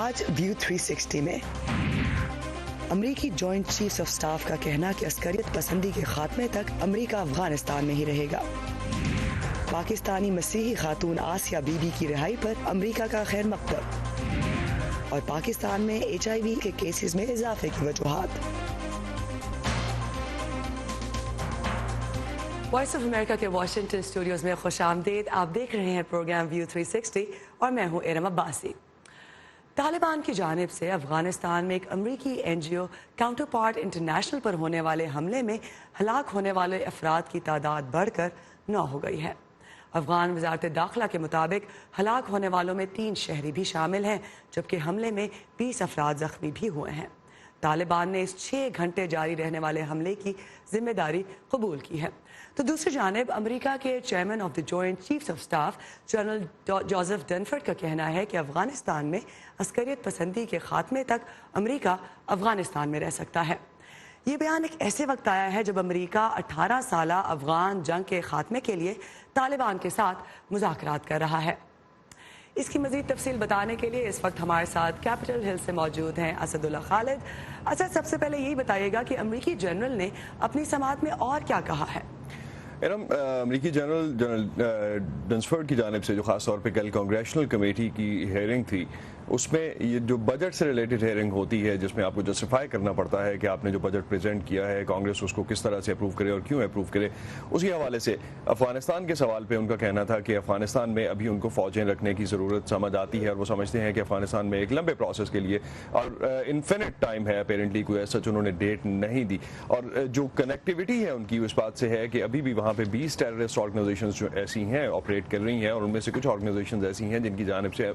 आज व्यू 360 में अमरीकी जॉइंट चीफ्स ऑफ स्टाफ का कहना कि अस्करियत पसंदी के खात्मे तक अमरीका अफगानिस्तान में ही रहेगा। पाकिस्तानी मसीही खातून आसिया बीबी की रिहाई पर अमरीका का खैर मकदम और पाकिस्तान में HIV के केसेस में इजाफे की वजूहात। वॉइस ऑफ अमेरिका के वॉशिंगटन स्टूडियोज में खुशामदीद। आप देख रहे हैं प्रोग्राम व्यू 360 और मैं हूं इरम अब्बासी। तालिबान की जानिब से अफगानिस्तान में एक अमरीकी NGO काउंटर पार्ट इंटरनेशनल पर होने वाले हमले में हलाक होने वाले अफराद की तादाद बढ़कर 9 हो गई है। अफगान वजारत दाखिला के मुताबिक हलाक होने वालों में 3 शहरी भी शामिल हैं, जबकि हमले में 20 अफराद जख्मी भी हुए हैं। तालिबान ने इस 6 घंटे जारी रहने वाले हमले की जिम्मेदारी कबूल की है। तो दूसरी जानिब अमेरिका के chairman of the joint chiefs of staff general Joseph Dunford का कहना है कि अफगानिस्तान में अस्करियत पसंदी के खात्मे तक अमेरिका अफगानिस्तान में रह सकता है। ये बयान एक ऐसे वक्त आया है जब अमेरिका 18 साला अफगान जंग के खात्मे के लिए तालिबान के साथ मुज़ाकरात कर रहा है। इसकी मज़ीद तफसील बताने के लिए इस वक्त हमारे साथ कैपिटल हिल से मौजूद हैं असदुल्ला खालिद। असद, सबसे पहले यही बताइएगा कि अमेरिकी जनरल ने अपनी समाअत में और क्या कहा है? अमेरिकी जनरल डनफोर्ड की जानिब से जो ख़ास तौर पे कल कांग्रेशनल कमेटी की हेयरिंग थी, उसमें ये जो बजट से रिलेटेड हेयरिंग होती है जिसमें आपको जस्टिफाई करना पड़ता है कि आपने जो बजट प्रेजेंट किया है कांग्रेस उसको किस तरह से अप्रूव करे और क्यों अप्रूव करे, उसी हवाले से अफगानिस्तान के सवाल पे उनका कहना था कि अफगानिस्तान में अभी उनको फ़ौजें रखने की ज़रूरत समझ आती है और वो समझते हैं कि अफगानिस्तान में एक लंबे प्रोसेस के लिए और इन्फिनिट टाइम है अपेरेंटली, कोई सच उन्होंने डेट नहीं दी। और जो कनेक्टिविटी है उनकी उस बात से है कि अभी भी वहाँ पर 20 टेररिस्ट ऑर्गेनाइजेशन जो ऐसी हैं ऑपरेट कर रही हैं और उनमें से कुछ ऑर्गेनाइजेशन ऐसी हैं जिनकी जानिब से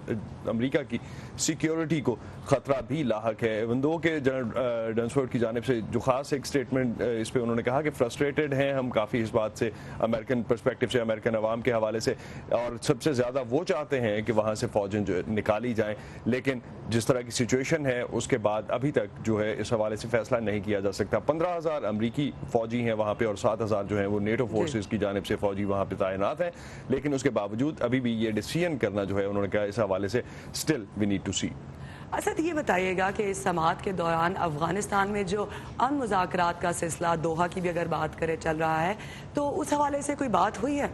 अमरीका की सिक्योरिटी को खतरा भी लाहक है। बंदों के जनरल डनफोर्ड की जानिब से जो खास एक स्टेटमेंट इस पे उन्होंने कहा कि फ्रस्ट्रेटेड हैं हम काफ़ी इस बात से, अमेरिकन पर्सपेक्टिव से, अमेरिकन अवाम के हवाले से, और सबसे ज़्यादा वो चाहते हैं कि वहाँ से फ़ौजें जो निकाली जाएँ, लेकिन जिस तरह की सिचुएशन है उसके बाद अभी तक जो है इस हवाले से फैसला नहीं किया जा सकता। 15,000 अमरीकी फ़ौजी हैं वहाँ पर और 7,000 जो हैं वो नेटो फोर्सेस की जानिब से फ़ौजी वहाँ पर तैनात हैं, लेकिन उसके बावजूद अभी भी ये डिसीजन करना जो है उन्होंने कहा इस हवाले से स्टिल वी नीड टू सी। असद, ये बताइएगा कि इस समाअत के दौरान अफगानिस्तान में जो अमन मुज़ाकरात का सिलसिला दोहा की भी अगर बात करें चल रहा है, तो उस हवाले से कोई बात हुई है?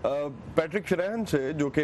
पैट्रिक शनाहन से जो कि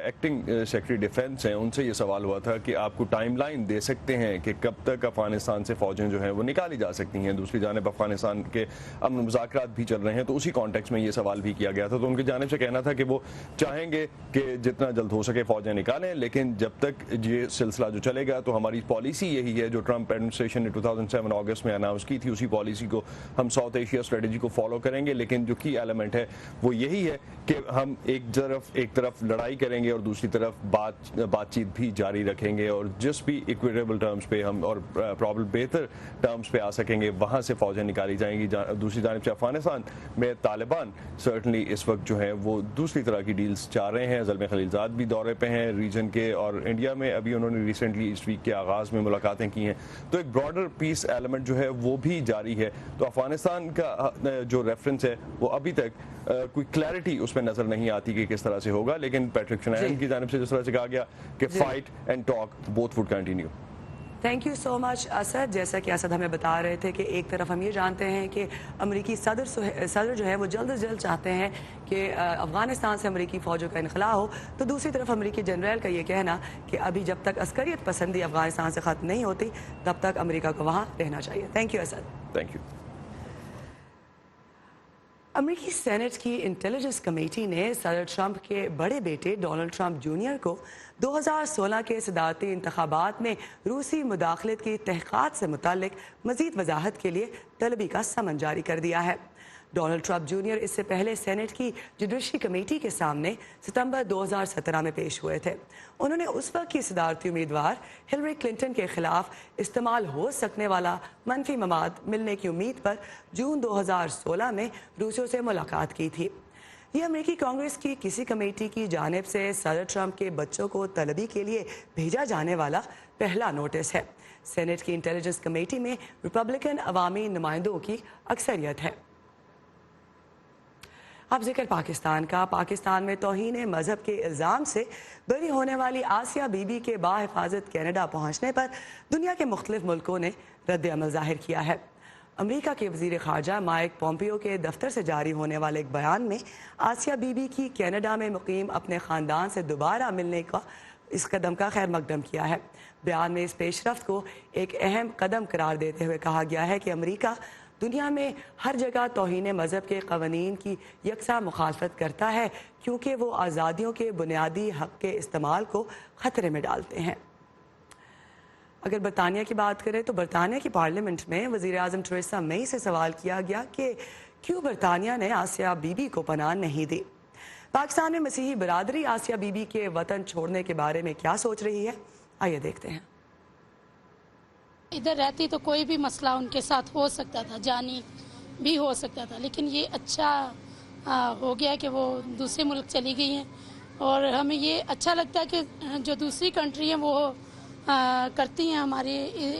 एक्टिंग सेक्रेटरी डिफेंस हैं, उनसे ये सवाल हुआ था कि आपको टाइमलाइन दे सकते हैं कि कब तक अफगानिस्तान से फ़ौजें जो हैं वो निकाली जा सकती हैं। दूसरी जानिब अफगानिस्तान के अमन मुज़ाकरात भी चल रहे हैं, तो उसी कॉन्टेक्स्ट में ये सवाल भी किया गया था। तो उनकी जानिब से कहना था कि वो चाहेंगे कि जितना जल्द हो सके फ़ौजें निकालें, लेकिन जब तक ये सिलसिला जो चलेगा तो हमारी पॉलिसी यही है जो ट्रंप एडमिनिस्ट्रेशन ने 2007 अगस्त में अनाउंस की थी, उसी पॉलिसी को हम साउथ एशिया स्ट्रेटजी को फॉलो करेंगे। लेकिन जो की एलिमेंट है वो यही है कि हम एक तरफ लड़ाई करेंगे और दूसरी तरफ बातचीत भी जारी रखेंगे, और जिस भी इक्विटेबल टर्म्स पे हम और प्रॉब्लम बेहतर टर्म्स पे आ सकेंगे वहाँ से फ़ौजें निकाली जाएंगी। दूसरी जानिब से अफगानिस्तान में तालिबान सर्टनली इस वक्त जो है वो दूसरी तरह की डील्स चाह रहे हैं। ज़ल्मे खलीलज़ाद भी दौरे पे हैं रीजन के, और इंडिया में अभी उन्होंने रिसेंटली इस वीक के आगाज़ में मुलाकातें की हैं, तो एक ब्रॉडर पीस एलिमेंट जो है वो भी जारी है। तो अफगानिस्तान का जो रेफरेंस है वो अभी तक कोई क्लैरिटी उसमें नजर नहीं आती कि किस तरह से होगा, लेकिन पैट्रिक शनाहन की जानिब से जिस तरह से कहा गया कि fight and talk both would continue. Thank you so much Asad. जैसा कि असद हमें बता रहे थे कि एक तरफ हम ये जानते हैं कि अमरीकी सदर जो है वो जल्द से जल्द चाहते हैं कि अफगानिस्तान से अमरीकी फ़ौजों का इनखला हो, तो दूसरी तरफ अमरीकी जनरल का ये कहना कि अभी जब तक अस्करियत पसंदी अफगानिस्तान से ख़त्म नहीं होती तब तक अमरीका को वहाँ रहना चाहिए। Thank you Asad. Thank you. अमेरिकी सेनेट की इंटेलिजेंस कमेटी ने सदर ट्रंप के बड़े बेटे डोनाल्ड ट्रंप जूनियर को 2016 के सदारती इंतखाबात में रूसी मुदाखलत की तहक़ीक़ात से मुताल्लिक मज़ीद वजाहत के लिए तलबी का समन जारी कर दिया है। डोनाल्ड ट्रंप जूनियर इससे पहले सेनेट की जुडिशरी कमेटी के सामने सितंबर 2017 में पेश हुए थे। उन्होंने उस वक्त की सदारती उम्मीदवार हिलरी क्लिंटन के खिलाफ इस्तेमाल हो सकने वाला मनफी मवाद मिलने की उम्मीद पर जून 2016 में रूसियों से मुलाकात की थी। ये अमेरिकी कांग्रेस की किसी कमेटी की जानिब से सदर ट्रंप के बच्चों को तलबी के लिए भेजा जाने वाला पहला नोटिस है। सेनेट की इंटेलिजेंस कमेटी में रिपब्लिकन अवामी नुमाइंदों की अक्सरियत है। اب ذکر پاکستان کا. پاکستان میں توہین مذہب کے الزام سے بری ہونے والی آسیہ بی بی کے باحفاظت کینیڈا پہنچنے پر دنیا کے مختلف ملکوں نے رد عمل ظاہر کیا ہے. امریکہ کے وزیر خارجہ مائک پومپیو کے دفتر سے جاری ہونے والے ایک بیان میں آسیہ بی بی کی کینیڈا میں مقیم اپنے خاندان سے دوبارہ ملنے کا اس قدم کا خیر مقدم کیا ہے. بیان میں اس پیش رفت کو ایک اہم قدم قرار دیتے ہوئے کہا گیا ہے کہ امریکہ دنیا میں ہر جگہ توہین مذہب کے قوانین کی یکساں مخالفت کرتا ہے کیونکہ وہ آزادیوں کے بنیادی حق کے استعمال کو خطرے میں ڈالتے ہیں. اگر برطانیہ کی بات کریں تو برطانیہ کی پارلیمنٹ میں وزیر اعظم ٹریسا مئی سے سوال کیا گیا کہ کیوں برطانیہ نے آسیہ بی بی کو پناہ نہیں دی. پاکستان میں مسیحی برادری آسیہ بی بی کے وطن چھوڑنے کے بارے میں کیا سوچ رہی ہے، آئیے دیکھتے ہیں. ادھر رہتی تو کوئی بھی مسئلہ ان کے ساتھ ہو سکتا تھا، جانی بھی ہو سکتا تھا، لیکن یہ اچھا ہو گیا کہ وہ دوسرے ملک چلی گئی ہیں. اور ہمیں یہ اچھا لگتا ہے کہ جو دوسری کنٹری ہیں وہ کرتی ہیں ہمارے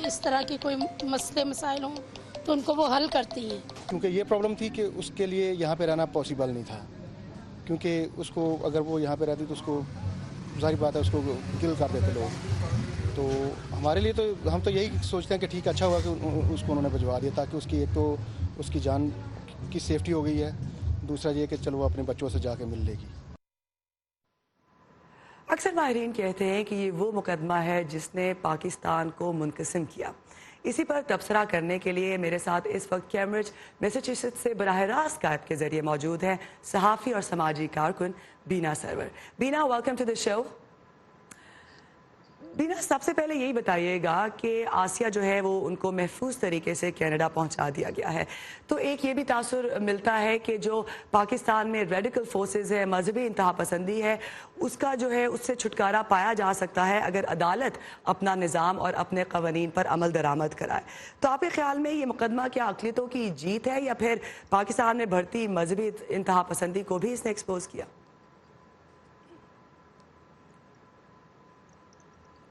اس طرح کے کوئی مسئلے مسائل ہوں تو ان کو وہ حل کرتی ہیں. کیونکہ یہ پرابلم تھی کہ اس کے لیے یہاں پہ رہنا پاسبل نہیں تھا، کیونکہ اس کو اگر وہ یہاں پہ رہتی تو اس کو ظاہر بات ہے اس کو کل کر دیتے لوگ. تو ہمارے لیے تو ہم تو یہی سوچتے ہیں کہ ٹھیک اچھا ہوا کہ اس کو انہوں نے بھجوا دیا تاکہ اس کی ایک تو اس کی جان کی سیفٹی ہو گئی ہے، دوسرا یہ کہ چلو وہ اپنے بچوں سے جا کے مل لے گی. اکثر ماہرین کہتے ہیں کہ یہ وہ مقدمہ ہے جس نے پاکستان کو منقسم کیا. اسی پر تبصرہ کرنے کے لیے میرے ساتھ اس وقت کیمبرج میساچیٹس سے براہ راست اسکائپ کے ذریعے موجود ہیں صحافی اور سماجی کارکن بینا سرور. بینا، ویلکم ٹو دی شو. بینا، سب سے پہلے یہی بتائیے گا کہ آسیہ جو ہے وہ ان کو محفوظ طریقے سے کینیڈا پہنچا دیا گیا ہے، تو ایک یہ بھی تاثر ملتا ہے کہ جو پاکستان میں ریڈیکل فورسز ہے، مذہبی انتہا پسندی ہے، اس کا جو ہے اس سے چھٹکارا پایا جا سکتا ہے اگر عدالت اپنا نظام اور اپنے قوانین پر عمل درآمد کرائے. تو آپ کے خیال میں یہ مقدمہ کیا اقلیتوں کی جیت ہے یا پھر پاکستان میں بڑھتی مذہبی انتہا پسندی کو بھی اس نے ایکسپوز کیا؟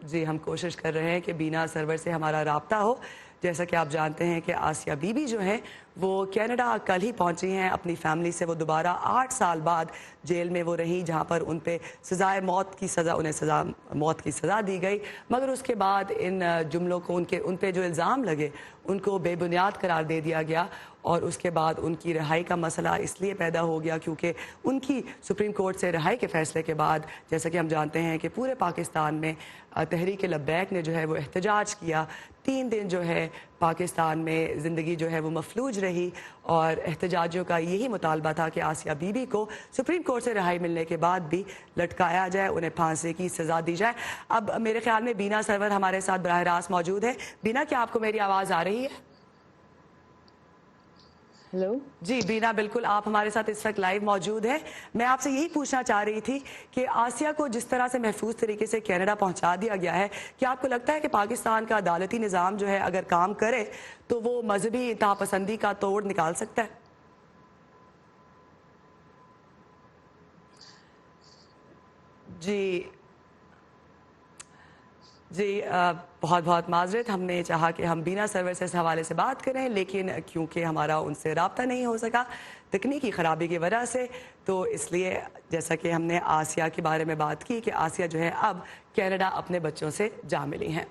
جی، ہم کوشش کر رہے ہیں کہ بینا سرور سے ہمارا رابطہ ہو. جیسا کہ آپ جانتے ہیں کہ آسیہ بی بی جو ہیں وہ کینیڈا کل ہی پہنچی ہیں اپنی فیملی سے. وہ دوبارہ 8 سال بعد جیل میں وہ رہی جہاں پر ان پہ سزائے موت کی سزا موت کی سزا دی گئی، مگر اس کے بعد ان جملوں کو ان پہ جو الزام لگے ان کو بے بنیاد قرار دے دیا گیا. اور اس کے بعد ان کی رہائی کا مسئلہ اس لیے پیدا ہو گیا کیونکہ ان کی سپریم کورٹ سے رہائی کے فیصلے کے بعد جیسا کہ ہم جانتے ہیں کہ پورے پاکستان میں تحریک لبیک نے جو ہے وہ احتجاج کیا. 3 دن جو ہے پاکستان میں زندگی جو ہے وہ مفلوج رہی اور احتجاجیوں کا یہی مطالبہ تھا کہ آسیہ بی بی کو سپریم کورٹ سے رہائی ملنے کے بعد بھی لٹکایا جائے، انہیں پھانسی کی سزا دی جائے. اب میرے خیال میں بینا سرور ہمارے ساتھ براہ راست موجود ہے. بینا، کیا آپ کو میری آواز آ رہی ہے؟ ہیلو جی بینا، بالکل آپ ہمارے ساتھ اس وقت لائیو موجود ہیں. میں آپ سے یہی پوچھنا چاہ رہی تھی کہ آسیہ کو جس طرح سے محفوظ طریقے سے کینیڈا پہنچا دیا گیا ہے، کیا آپ کو لگتا ہے کہ پاکستان کا عدالتی نظام جو ہے اگر کام کرے تو وہ مذہبی انتہا پسندی کا توڑ نکال سکتا ہے؟ جی بہت بہت معذرت، ہم نے چاہا کہ ہم بینا سرور سے اس حوالے سے بات کریں لیکن کیونکہ ہمارا ان سے رابطہ نہیں ہو سکا تکنیکی خرابی کی وجہ سے، تو اس لیے جیسا کہ ہم نے آسیہ کے بارے میں بات کی کہ آسیہ جو ہے اب کینیڈا اپنے بچوں سے جا ملی ہیں.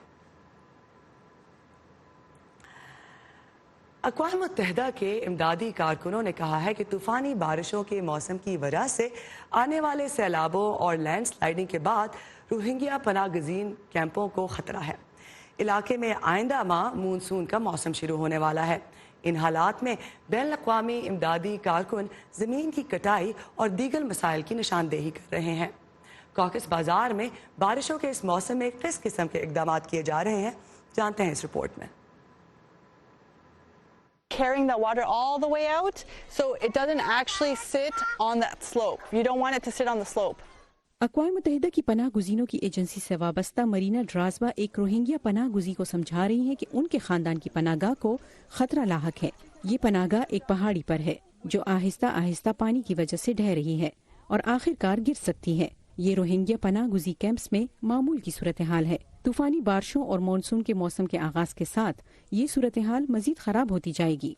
اقوام متحدہ کے امدادی کارکنوں نے کہا ہے کہ طوفانی بارشوں کے موسم کی وجہ سے آنے والے سیلابوں اور لینڈ سلائیڈنگ کے بعد روہنگیا پناہ گزین کیمپوں کو خطرہ ہے. علاقے میں آئندہ ماہ مونسون کا موسم شروع ہونے والا ہے. ان حالات میں بین الاقوامی امدادی کارکن زمین کی کٹائی اور دیگر مسائل کی نشاندہی کر رہے ہیں. کاکس بازار میں بارشوں کے اس موسم میں کس قسم کے اقدامات کیے جا رہے ہیں، جانتے ہیں اس رپورٹ میں. Carrying that water all the way out so it doesn't actually sit on that slope. You don't want it to sit on the slope. اقوام متحدہ کی پناہ گزینوں کی ایجنسی سے وابستہ مرینا ڈرازبا ایک روہنگیا پناہ گزین کو سمجھا رہی ہیں کہ ان کے خاندان کی پناہ گاہ کو خطرہ لاحق ہے. یہ پناہ گاہ ایک پہاڑی پر ہے جو آہستہ آہستہ پانی کی وجہ سے ڈھہ رہی ہے اور آخر کار گر سکتی ہے. ये रोहिंग्या पनाह गुजी कैंप्स में मामूल की सूरत हाल है। तूफानी बारिशों और मानसून के मौसम के आगाज के साथ ये सूरत हाल मजीद खराब होती जाएगी।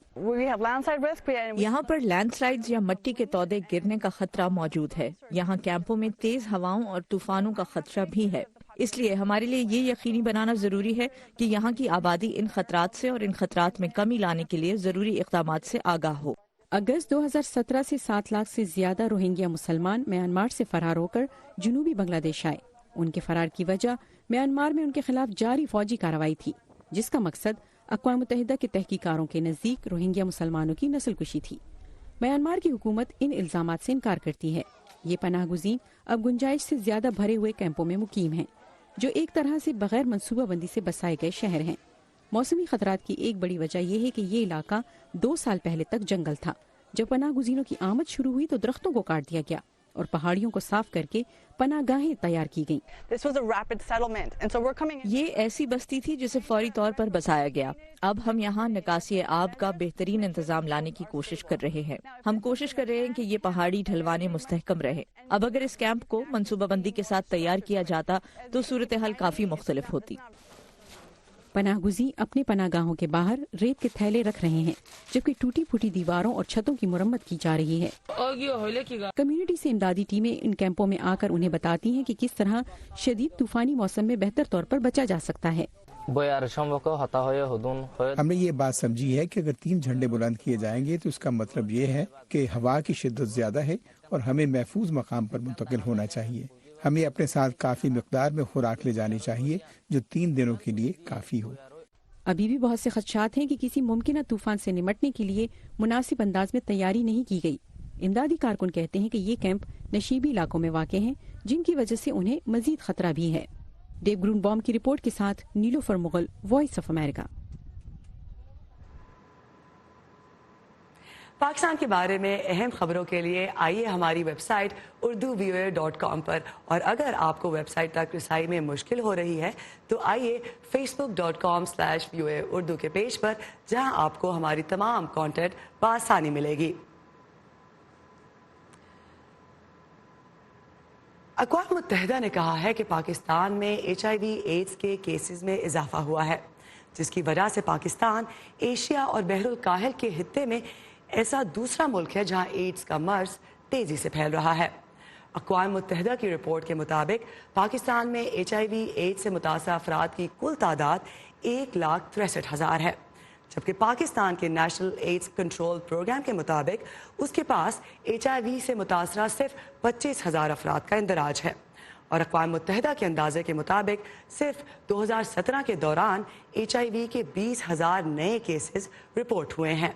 यहाँ पर लैंडस्लाइड्स या मिट्टी के तौदे गिरने का खतरा मौजूद है। यहाँ कैंपों में तेज हवाओं और तूफानों का खतरा भी है। इसलिए हमारे लिए ये यकीनी बनाना जरूरी है कि यहाँ की आबादी इन खतरात से और इन खतरात में कमी लाने के लिए जरूरी इक़दामात से आगाह हो। अगस्त 2017 से 7 लाख से ज्यादा रोहिंग्या मुसलमान म्यांमार से फरार होकर जनूबी बांग्लादेश आए। उनके फरार की वजह म्यांमार में उनके खिलाफ जारी फौजी कार्रवाई थी, जिसका मकसद अक़वाम मुत्तहिदा के तहकीकारों के नजदीक रोहिंग्या मुसलमानों की नस्लकुशी थी। म्यांमार की हुकूमत इन इल्जामात से इनकार करती है। ये पनाह गुज़ीन अब गुंजाइश से ज्यादा भरे हुए कैंपों में मुकीम हैं, जो एक तरह से बगैर मनसूबाबंदी से बसाए गए शहर हैं। मौसमी खतरात की एक बड़ी वजह यह है कि ये इलाका 2 साल पहले तक जंगल था। जब पनाह गुज़ीनों की आमद शुरू हुई तो दरख्तों को काट दिया गया और पहाड़ियों को साफ करके पनाहगाहें तैयार की गईं। ये ऐसी बस्ती थी जिसे फौरी तौर पर बसाया गया। अब हम यहाँ निकासी आब का बेहतरीन इंतजाम लाने की कोशिश कर रहे हैं। हम कोशिश कर रहे हैं कि ये पहाड़ी ढलवाने मुस्तहकम रहे। अब अगर इस कैंप को मनसूबाबंदी के साथ तैयार किया जाता तो सूरत हाल काफी मुख्तलिफ होती। पनाह गुज़ी अपने पनाहगाहों के बाहर रेत के थैले रख रहे हैं, जबकि टूटी फूटी दीवारों और छतों की मुरम्मत की जा रही है। कम्युनिटी से इमदादी टीमें इन कैंपों में आकर उन्हें बताती हैं कि किस तरह शदीद तूफानी मौसम में बेहतर तौर पर बचा जा सकता है। हमने ये बात समझी है कि अगर 3 झंडे बुलंद किए जाएंगे तो इसका मतलब ये है कि हवा की शिद्दत ज्यादा है और हमें महफूज मकाम पर मुंतकिल होना चाहिए। हमें अपने साथ काफी मिकदार में खुराक ले जानी चाहिए जो 3 दिनों के लिए काफी हो। अभी भी बहुत से खदशात हैं कि किसी मुमकिन तूफान से निमटने के लिए मुनासिब अंदाज में तैयारी नहीं की गई। इमदादी कारकुन कहते हैं कि ये कैंप नशीबी इलाकों में वाक़ हैं, जिनकी वजह से उन्हें मजीद खतरा भी है। डेव ग्रूनबॉम की रिपोर्ट के साथ Nilofar Mughal, voice of America. Pakistan के बारे में अहम खबरों के लिए आइए हमारी वेबसाइट urduvoa.com पर, और अगर आपको वेबसाइट तक रसाई में मुश्किल हो रही है तो आइए facebook.com/VOA उर्दू के पेज पर, जहां आपको हमारी तमाम कंटेंट बआसानी मिलेगी। अक़वाम मुत्तहिदा ने कहा है कि पाकिस्तान में HIV एड्स के केसेस में इजाफा हुआ है, जिसकी वजह से पाकिस्तान एशिया और बहरुल काहिल के हित्ते में ऐसा दूसरा मुल्क है जहां एड्स का मर्ज तेजी से फैल रहा है। अक़वाम मुत्तहिदा की रिपोर्ट के मुताबिक पाकिस्तान में HIV एड्स से मुतासर अफराद की कुल तादाद 1,63,000 है, जबकि पाकिस्तान के नेशनल एड्स कंट्रोल प्रोग्राम के मुताबिक उसके पास HIV से मुतासर सिर्फ 25,000 अफराद का इंदराज है। और अक़वाम मुत्तहिदा के अंदाजे के मुताबिक सिर्फ 2017 के दौरान HIV के 20,000 नए केसेस रिपोर्ट हुए हैं।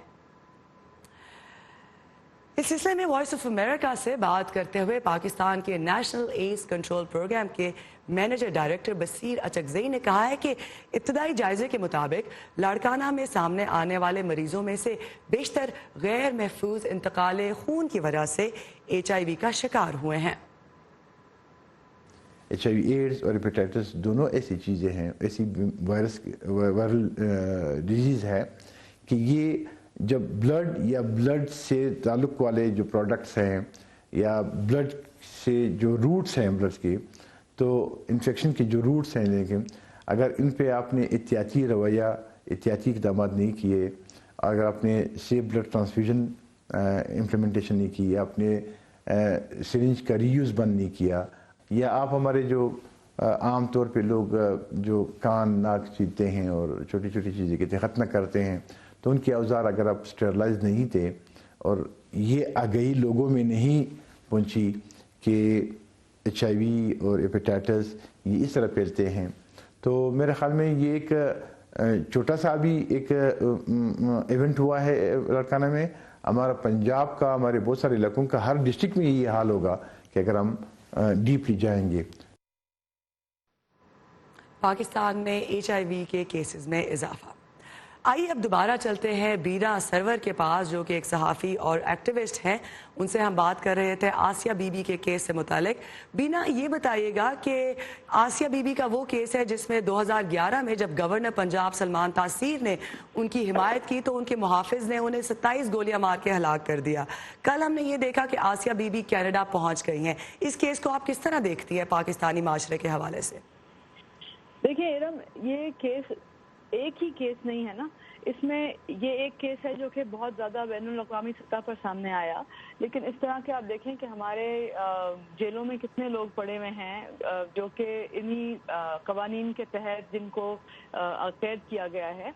इस सिलसिले में वॉइस ऑफ अमेरिका से बात करते हुए पाकिस्तान के नेशनल एड्स कंट्रोल प्रोग्राम के मैनेजर डायरेक्टर बसीर अचकज़ई ने कहा है कि इब्तदाई जायजे के मुताबिक लाड़काना में सामने आने वाले मरीजों में से बेशतर गैर महफूज इंतकाल खून की वजह से HIV का शिकार हुए हैं। HIV एड्स और हेपेटाइटिस दोनों ऐसी चीज़ें हैं, ऐसी वायरल डिजीज़ है कि ये जब ब्लड या ब्लड से ताल्लुक़ वाले जो प्रोडक्ट्स हैं या ब्लड से जो रूट्स हैं ब्लड के, तो इन्फेक्शन के जो रूट्स हैं, लेकिन अगर इन पे आपने एहतियाती रवैया, एहतियाती इक़दाम नहीं किए, अगर आपने सेफ ब्लड ट्रांसफ्यूजन इम्प्लीमेंटेशन नहीं की, आपने सिरिंज का रीयूज़ बंद नहीं किया, या आप हमारे जो आम तौर पे लोग जो कान नाक छीनते हैं और छोटी छोटी चीज़ें कहते हैं ख़त्म करते हैं, तो उनके औजार अगर आप स्टेरलाइज नहीं थे और ये आगही लोगों में नहीं पहुंची कि HIV और हेपेटाइटिस ये इस तरह फैलते हैं, तो मेरे ख्याल में ये एक छोटा सा भी एक इवेंट हुआ है लाड़काना में। हमारा पंजाब का, हमारे बहुत सारे इलाकों का, हर डिस्ट्रिक्ट में ये हाल होगा कि अगर हम डीपली जाएंगे। पाकिस्तान में HIV के केसेस में इजाफा। آئیے اب دوبارہ چلتے ہیں بینا سرور کے پاس جو کہ ایک صحافی اور ایکٹیوسٹ ہیں. ان سے ہم بات کر رہے تھے آسیہ بی بی کے کیس سے متعلق. بینا یہ بتائیے گا کہ آسیہ بی بی کا وہ کیس ہے جس میں 2011 میں جب گورنر پنجاب سلمان تاثیر نے ان کی حمایت کی تو ان کے محافظ نے انہیں 27 گولیاں مار کے ہلاک کر دیا. کل ہم نے یہ دیکھا کہ آسیہ بی بی کینیڈا پہنچ گئی ہیں. اس کیس کو آپ کس طرح دیکھتی ہیں پاکستانی معاشرے کے حوالے سے؟ دیکھیں ارم، یہ کیس ایک ہی کیس نہیں ہے نا. اس میں یہ ایک کیس ہے جو کہ بہت زیادہ بین الاقوامی سطح پر سامنے آیا، لیکن اس طرح کے آپ دیکھیں کہ ہمارے جیلوں میں کتنے لوگ پڑے ہوئے ہیں جو کہ انہی قوانین کے تحت جن کو قید کیا گیا ہے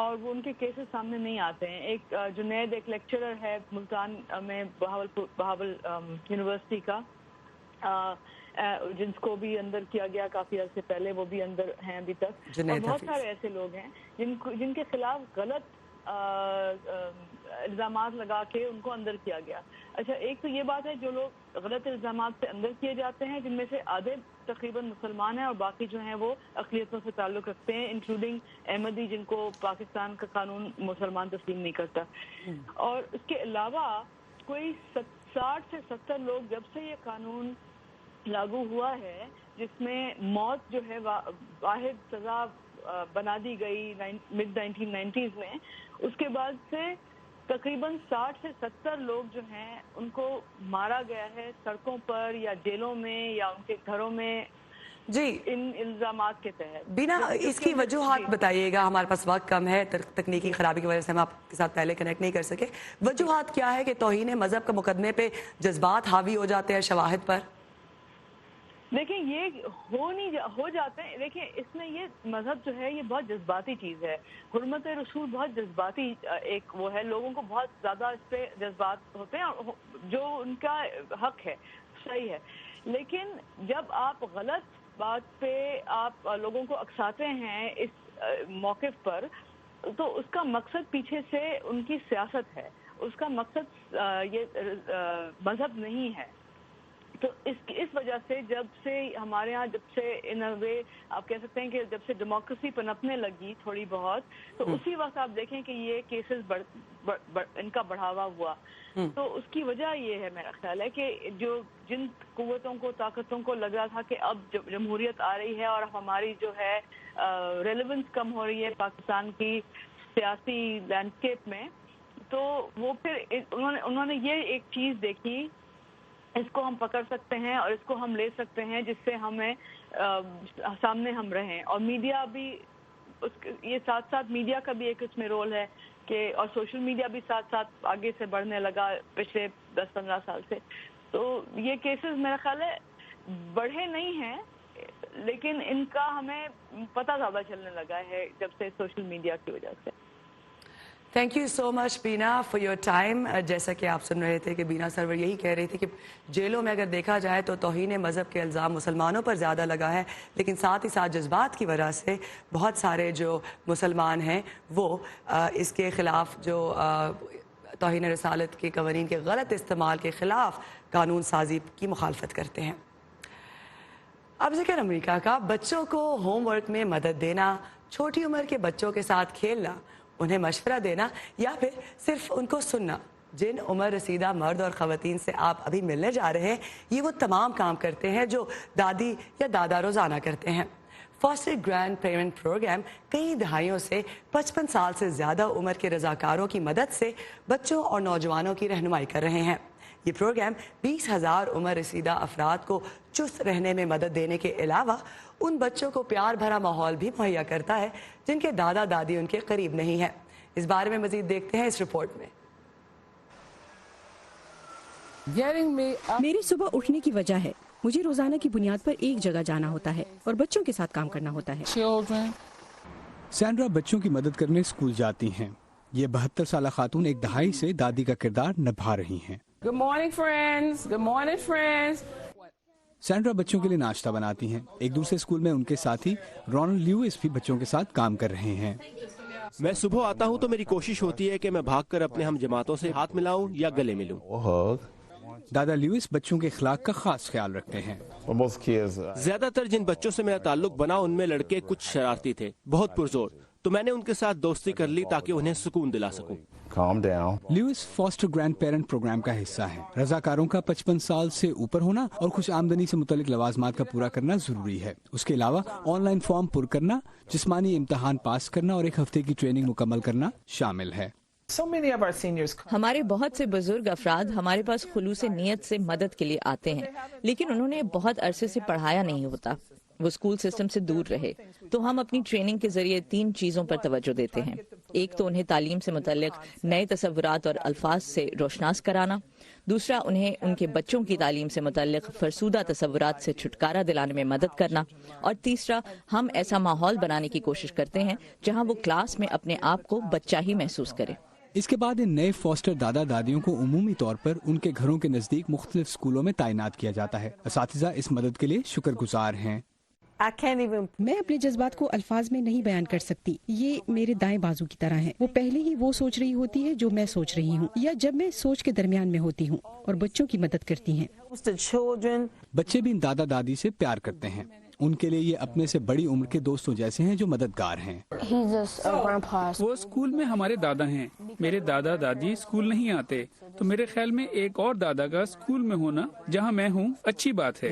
اور وہ ان کے کیسز سامنے نہیں آتے ہیں. ایک جنید ایک لیکچرر ہے ملتان میں بہاول یونیورسٹی کا، جن کو بھی اندر کیا گیا کافی عرصے پہلے، وہ بھی اندر ہیں ابھی تک. اور بہت سارے ایسے لوگ ہیں جن کے خلاف غلط الزامات لگا کے ان کو اندر کیا گیا. اچھا، ایک تو یہ بات ہے جو لوگ غلط الزامات سے اندر کیے جاتے ہیں جن میں سے آدھے تقریباً مسلمان ہیں اور باقی جو ہیں وہ اقلیتوں سے تعلق رکھتے ہیں، انکلوڈنگ احمدی جن کو پاکستان کا قانون مسلمان تسلیم نہیں کرتا. اور اس کے علاوہ کوئی 60 سے 70 لوگ جب سے یہ قانون لاگو ہوا ہے جس میں موت جو ہے واحد سزا بنا دی گئی mid 1990s میں، اس کے بعد سے تقریباً 60 سے 70 لوگ جو ہیں ان کو مارا گیا ہے سڑکوں پر یا جیلوں میں یا ان کے گھروں میں جی ان الزامات کے تحت. بینا اس کی وجوہات بتائیے گا، ہمارے پاس وقت کم ہے، تکنیکی خرابی کی وجہ سے ہم آپ کے ساتھ پہلے کنیکٹ نہیں کر سکے. وجوہات کیا ہے کہ توہین مذہب کا مقدمے پہ جذبات حاوی ہو جاتے ہیں شواہد پر؟ دیکھیں یہ ہو جاتے ہیں. دیکھیں اس میں یہ مذہب جو ہے یہ بہت جذباتی چیز ہے. حرمت رسول بہت جذباتی ایک وہ ہے، لوگوں کو بہت زیادہ اس پہ جذبات ہوتے ہیں اور جو ان کا حق ہے صحیح ہے. لیکن جب آپ غلط بات پہ آپ لوگوں کو اکساتے ہیں اس موقف پر تو اس کا مقصد پیچھے سے ان کی سیاست ہے، اس کا مقصد یہ مذہب نہیں ہے. تو اس وجہ سے جب سے ہمارے ہاں جب سے ان وے آپ کہہ سکتے ہیں کہ جب سے ڈیموکریسی پنپنے لگی تھوڑی بہت، تو اسی وقت آپ دیکھیں کہ یہ کیسز ان کا بڑھاوا ہوا. تو اس کی وجہ یہ ہے میرا خیال ہے کہ جن قوتوں کو طاقتوں کو لگ رہا تھا کہ اب جمہوریت آ رہی ہے اور ہماری جو ہے ریلیونس کم ہو رہی ہے پاکستان کی سیاسی لینڈسکیپ میں، تو وہ پھر انہوں نے یہ ایک چیز دیکھی، اس کو ہم پکڑ سکتے ہیں اور اس کو ہم لے سکتے ہیں جس سے ہمیں سامنے ہم رہیں. اور میڈیا بھی یہ ساتھ ساتھ میڈیا کا بھی ایک اس میں رول ہے کہ اور سوشل میڈیا بھی ساتھ ساتھ آگے سے بڑھنے لگا پچھلے 10-15 سال سے. تو یہ کیسز میرا خیال ہے بڑھے نہیں ہیں لیکن ان کا ہمیں پتہ زیادہ چلنے لگا ہے جب سے سوشل میڈیا کی وجہ سے. تھینک یو سو مچ بینا فار یور ٹائم. جیسا کہ آپ سن رہے تھے کہ بینا سرور یہی کہہ رہی تھی کہ جیلوں میں اگر دیکھا جائے تو توہین مذہب کے الزام مسلمانوں پر زیادہ لگا ہے، لیکن ساتھ ہی ساتھ جذبات کی وجہ سے بہت سارے جو مسلمان ہیں وہ اس کے خلاف جو توہین رسالت کے قوانین کے غلط استعمال کے خلاف قانون سازی کی مخالفت کرتے ہیں. اب ذکر امریکہ کا. بچوں کو ہوم ورک میں مدد دینا، چھوٹی عمر کے بچوں کے ساتھ کھیلنا، انہیں مشورہ دینا یا پھر صرف ان کو سننا. جن عمر رسیدہ مرد اور خواتین سے آپ ابھی ملنے جا رہے ہیں یہ وہ تمام کام کرتے ہیں جو دادی یا دادا روزانہ کرتے ہیں. فاسٹر گرینڈ پیرنٹ پروگرام کئی دہائیوں سے 55 سال سے زیادہ عمر کے رضاکاروں کی مدد سے بچوں اور نوجوانوں کی رہنمائی کر رہے ہیں. یہ پروگرام 20,000 عمر رسیدہ افراد کو چست رہنے میں مدد دینے کے علاوہ ان بچوں کو پیار بھرا ماحول بھی مہیا کرتا ہے جن کے دادا دادی ان کے قریب نہیں ہیں. اس بارے میں مزید دیکھتے ہیں اس رپورٹ میں. میری صبح اٹھنے کی وجہ ہے مجھے روزانہ کی بنیاد پر ایک جگہ جانا ہوتا ہے اور بچوں کے ساتھ کام کرنا ہوتا ہے. سینڈرا بچوں کی مدد کرنے اسکول جاتی ہیں. یہ 72 سالہ خاتون ایک دہائی سے دادی کا کردار نبھا رہی ہیں. Good morning, friends. Good morning, friends. Sandra بچوں کے لیے ناشتہ بناتی ہیں. ایک دوسرے اسکول میں ان کے ساتھی رونلڈ لیوس بھی بچوں کے ساتھ کام کر رہے ہیں. میں صبح آتا ہوں تو میری کوشش ہوتی ہے کہ میں بھاگ کر اپنے ہم جماعتوں سے ہاتھ ملاؤں یا گلے ملوں. دادا لیوس بچوں کے اخلاق کا خاص خیال رکھتے ہیں. زیادہ تر جن بچوں سے میرا تعلق بنا ان میں لڑکے کچھ شرارتی تھے، بہت پرزور. तो मैंने उनके साथ दोस्ती कर ली ताकि उन्हें सुकून दिला सकूं। Calm down. Louise Foster grand parent program का हिस्सा है। रजाकारों का 55 साल से ऊपर होना और खुश आमदनी से मुतल्लिक लवाजमात का पूरा करना जरूरी है। उसके अलावा ऑनलाइन फॉर्म पुर करना, जिस्मानी इम्तहान पास करना और 1 हफ्ते की ट्रेनिंग मुकम्मल करना शामिल है। हमारे बहुत से बुजुर्ग अफराद हमारे पास खुलूस नीयत से मदद के लिए आते हैं, लेकिन उन्होंने बहुत अरसे से पढ़ाया नहीं होता, वो स्कूल सिस्टम से दूर रहे। तो हम अपनी ट्रेनिंग के जरिए 3 चीजों पर तवज्जो देते हैं। एक तो उन्हें तालीम से मुतल्लिक नए तसव्वुरात और अल्फाज से रोशनास कराना, दूसरा उन्हें उनके बच्चों की तालीम से मुतल्लिक फरसूदा तसव्वुरात से छुटकारा दिलाने में मदद करना, और तीसरा हम ऐसा माहौल बनाने की कोशिश करते हैं जहां वो क्लास में अपने आप को बच्चा ही महसूस करे। इसके बाद इन नए फॉस्टर दादा दादियों को उमूमी तौर पर उनके घरों के नजदीक मुख्तलिफ स्कूलों में तैनात किया जाता है। असातिज़ा इस मदद के लिए शुक्रगुजार हैं। मैं अपने जज्बात को अल्फाज में नहीं बयान कर सकती। ये मेरे दाएं बाजू की तरह है। वो पहले ही वो सोच रही होती है जो मैं सोच रही हूँ, या जब मैं सोच के दरमियान में होती हूँ, और बच्चों की मदद करती हैं। बच्चे भी इन दादा दादी से प्यार करते हैं। उनके लिए ये अपने से बड़ी उम्र के दोस्तों जैसे हैं जो मददगार हैं। वो स्कूल में हमारे दादा हैं। मेरे दादा दादी स्कूल नहीं आते, तो मेरे ख्याल में एक और दादा का स्कूल में होना जहां मैं हूं अच्छी बात है।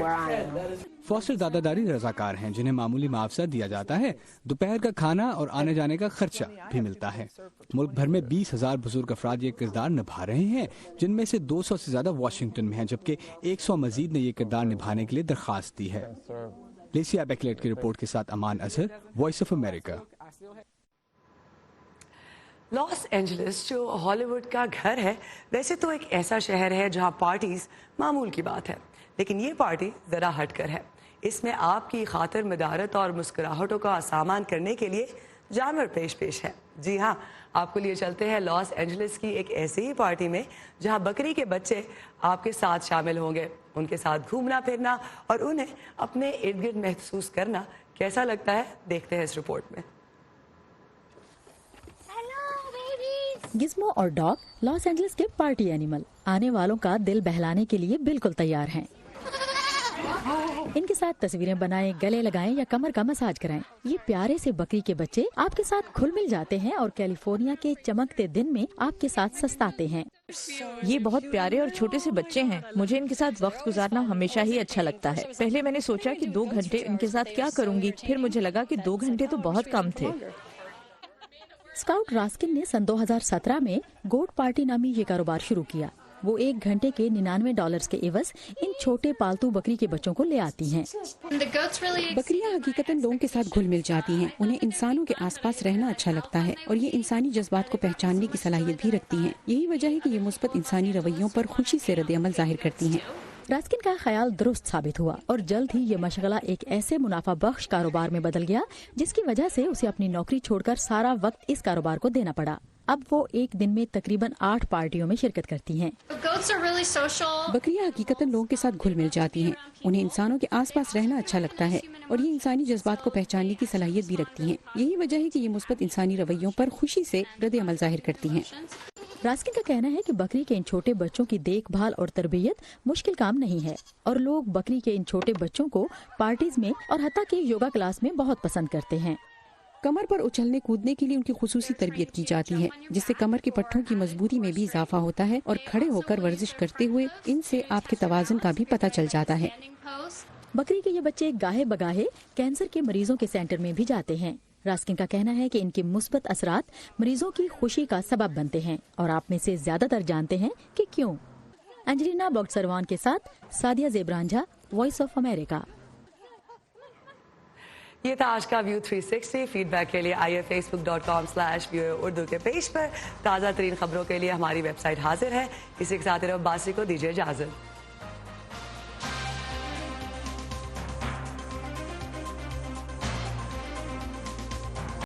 फॉस्टर दादा दादी रजाकार हैं जिन्हें मामूली मुआवजा दिया जाता है। दोपहर का खाना और आने जाने का खर्चा भी मिलता है। मुल्क भर में 20,000 बुजुर्ग अफराद ये किरदार निभा रहे हैं, जिनमें से 200 से ज्यादा वाशिंगटन में हैं, जबकि 100 मजीद ने ये किरदार निभाने के लिए दरखास्त दी है। लेसिया बेकलेट की रिपोर्ट के साथ Aman Azhar, Voice of America. Los Angeles जो हॉलीवुड का घर है, वैसे तो एक ऐसा शहर है जहां पार्टीज मामूल की बात है, लेकिन ये पार्टी जरा हटकर है। इसमें आपकी खातिर मदारत और मुस्कुराहटों का सामान करने के लिए जानवर पेश है। जी हाँ, आपको लिए चलते हैं लॉस एंजलिस की एक ऐसी ही पार्टी में जहां बकरी के बच्चे आपके साथ शामिल होंगे। उनके साथ घूमना फिरना और उन्हें अपने इर्द गिर्द महसूस करना कैसा लगता है, देखते हैं इस रिपोर्ट में। गिज़्मो और डॉग लॉस एंजलिस के पार्टी एनिमल आने वालों का दिल बहलाने के लिए बिल्कुल तैयार हैं। इनके साथ तस्वीरें बनाएं, गले लगाएं या कमर का मसाज कराएं। ये प्यारे से बकरी के बच्चे आपके साथ घुल मिल जाते हैं और कैलिफोर्निया के चमकते दिन में आपके साथ सस्ताते हैं। ये बहुत प्यारे और छोटे से बच्चे हैं। मुझे इनके साथ वक्त गुजारना हमेशा ही अच्छा लगता है। पहले मैंने सोचा कि 2 घंटे इनके साथ क्या करूँगी, फिर मुझे लगा कि 2 घंटे तो बहुत कम थे। स्काउट रास्किन ने सन 2017 में गोट पार्टी नामी ये कारोबार शुरू किया। वो 1 घंटे के $99 के एवज इन छोटे पालतू बकरी के बच्चों को ले आती हैं। बकरियां हकीकतन लोगों के साथ घुल मिल जाती हैं। उन्हें इंसानों के आसपास रहना अच्छा लगता है और ये इंसानी जज्बात को पहचानने की सलाहियत भी रखती हैं। यही वजह है कि ये मुस्बत इंसानी रवैयों पर खुशी से रद्द-ए-अमल जाहिर करती हैं। रास्किन का ख्याल दुरुस्त साबित हुआ और जल्द ही ये मशगला एक ऐसे मुनाफा बख्श कारोबार में बदल गया जिसकी वजह से उसे अपनी नौकरी छोड़कर सारा वक्त इस कारोबार को देना पड़ा। अब वो एक दिन में तकरीबन 8 पार्टियों में शिरकत करती हैं। बकरियां हकीकतन लोगों के साथ घुल मिल जाती हैं। उन्हें इंसानों के आसपास रहना अच्छा लगता है और ये इंसानी जज्बात को पहचानने की सलाहियत भी रखती हैं। यही वजह है कि ये मुस्बत इंसानी रवैयों पर खुशी से रद्द-ए-अमल जाहिर करती हैं। रास्किन का कहना है कि बकरी के इन छोटे बच्चों की देखभाल और तरबियत मुश्किल काम नहीं है और लोग बकरी के इन छोटे बच्चों को पार्टीज में और हत्ता के योगा क्लास में बहुत पसंद करते हैं। कमर पर उछलने कूदने के लिए उनकी खुसूसी तरबियत की जाती है, जिससे कमर के पट्टों की मजबूती में भी इजाफा होता है और खड़े होकर वर्जिश करते हुए इनसे आपके तवाज़ुन का भी पता चल जाता है। बकरी के ये बच्चे गाहे बगाहे कैंसर के मरीजों के सेंटर में भी जाते हैं। रास्किन का कहना है कि इनके मुस्बत असरात मरीजों की खुशी का सबब बनते हैं और आप में से ज्यादातर जानते हैं कि क्यों। एंजेलिना बॉक्सरवान के साथ सादिया जेबरांझा, वॉइस ऑफ अमेरिका। ये था आज का व्यू 360। फीडबैक के लिए आइए facebook.com/view उर्दू के पेज पर। ताज़ा तरीन खबरों के लिए हमारी वेबसाइट हाजिर है। इसी के साथ बासी को दीजिए इजाजत।